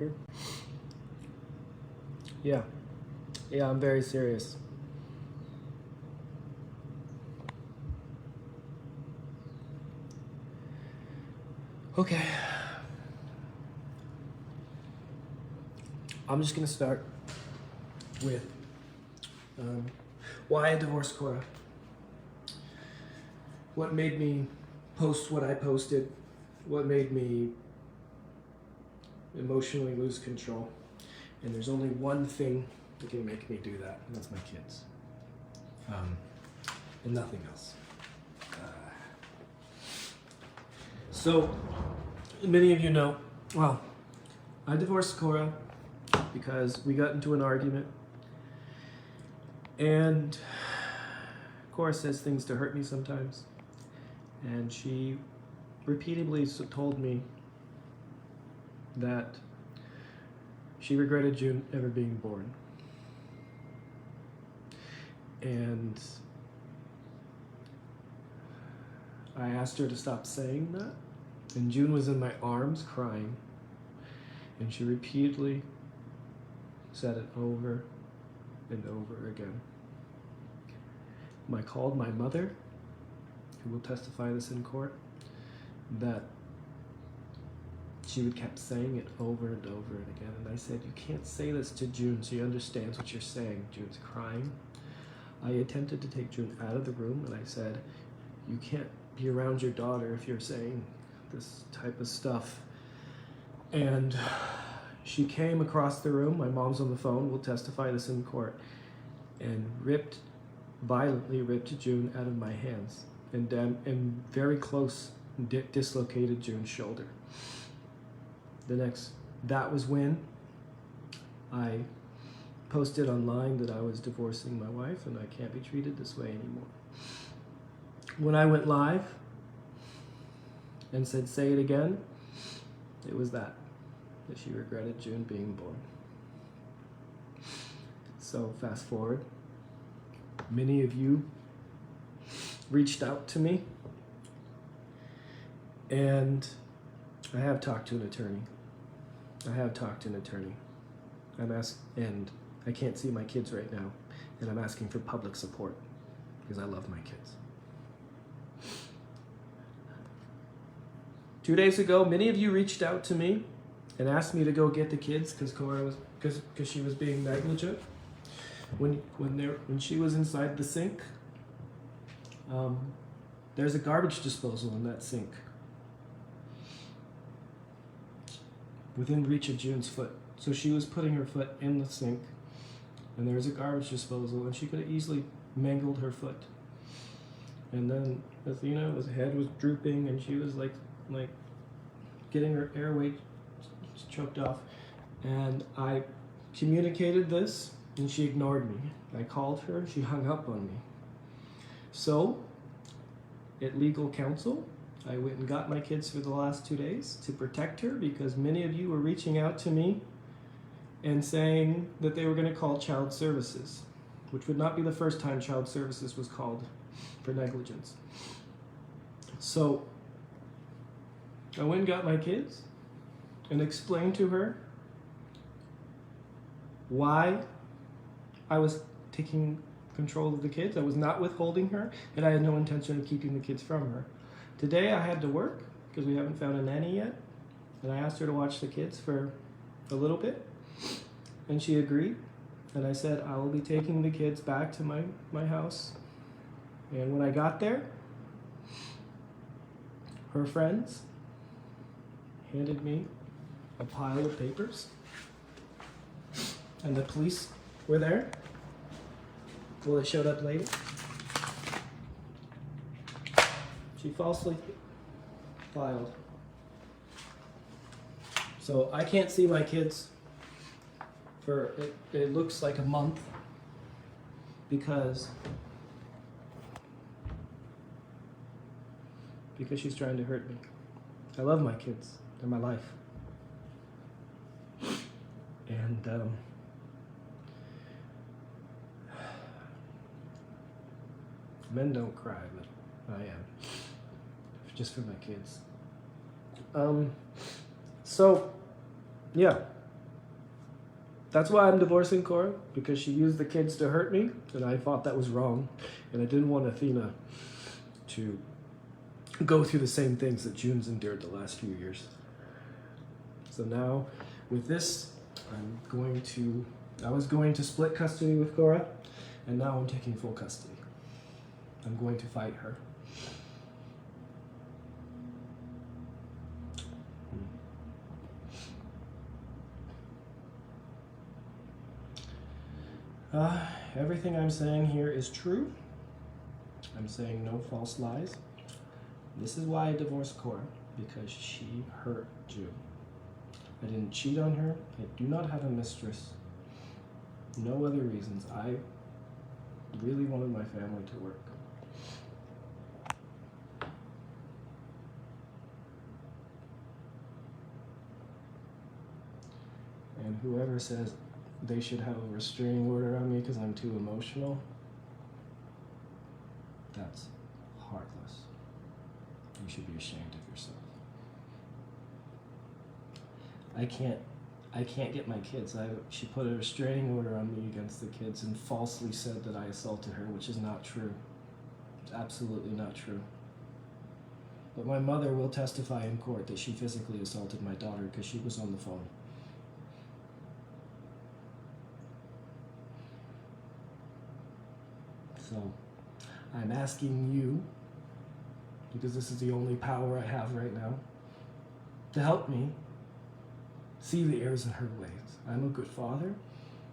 record. Yeah, I'm very serious. Okay. I'm just gonna start with why I divorced Korra. What made me post what I posted? What made me emotionally lose control? And there's only one thing that can make me do that, and that's my kids. And nothing else. So, many of you know, well, I divorced Korra because we got into an argument. And Korra says things to hurt me sometimes. And she repeatedly told me that she regretted June ever being born. And I asked her to stop saying that. And June was in my arms crying. And she repeatedly said it over and over again. I called my mother, who will testify this in court, that she would kept saying it over and over and again. And I said, you can't say this to June. She understands what you're saying. June's crying. I attempted to take June out of the room, and I said, you can't be around your daughter if you're saying this type of stuff. And she came across the room. My mom's on the phone, will testify this in court, and violently ripped June out of my hands, and very close dislocated June's shoulder. That was when I posted online that I was divorcing my wife and I can't be treated this way anymore. When I went live and said, say it again, it was that she regretted June being born. So fast forward, many of you reached out to me, and I have talked to an attorney. And I can't see my kids right now, and I'm asking for public support because I love my kids. 2 days ago, many of you reached out to me and asked me to go get the kids because she was being negligent. When she was inside the sink, there's a garbage disposal in that sink, within reach of June's foot. So she was putting her foot in the sink, and there was a garbage disposal, and she could have easily mangled her foot. And then Athena's head was drooping, and she was like getting her airway choked off. And I communicated this, and she ignored me. I called her, she hung up on me. So, at legal counsel, I went and got my kids for the last 2 days to protect her, because many of you were reaching out to me and saying that they were going to call child services, which would not be the first time child services was called for negligence. So I went and got my kids and explained to her why I was taking control of the kids. I was not withholding her, and I had no intention of keeping the kids from her. Today I had to work because we haven't found a nanny yet, and I asked her to watch the kids for a little bit, and she agreed. And I said, I will be taking the kids back to my house. And when I got there, her friends handed me a pile of papers, and the police were there. Well, they showed up later. She falsely filed. So I can't see my kids for, it looks like a month, because she's trying to hurt me. I love my kids. They're my life. And men don't cry, but I am. Just for my kids. So, yeah. That's why I'm divorcing Korra, because she used the kids to hurt me, and I thought that was wrong. And I didn't want Athena to go through the same things that June's endured the last few years. So now, with this, I was going to split custody with Korra, and now I'm taking full custody. I'm going to fight her. Everything I'm saying here is true. I'm saying no false lies. This is why I divorced Korra, because she hurt June. I didn't cheat on her. I do not have a mistress. No other reasons. I really wanted my family to work. And whoever says they should have a restraining order on me because I'm too emotional, that's heartless. You should be ashamed of yourself. I can't get my kids. She put a restraining order on me against the kids and falsely said that I assaulted her, which is not true. It's absolutely not true. But my mother will testify in court that she physically assaulted my daughter because she was on the phone. So, I'm asking you, because this is the only power I have right now, to help me see the errors in her ways. I'm a good father.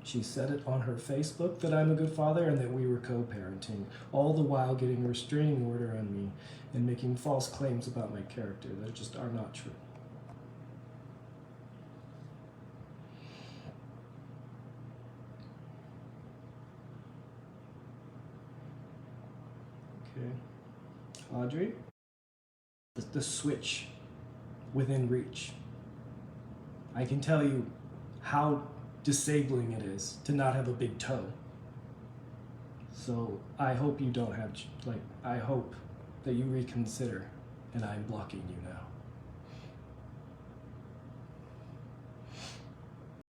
She said it on her Facebook that I'm a good father and that we were co-parenting, all the while getting a restraining order on me and making false claims about my character that just are not true. Okay. Audrey? The switch within reach. I can tell you how disabling it is to not have a big toe. So I hope you don't have, I hope that you reconsider, and I'm blocking you now.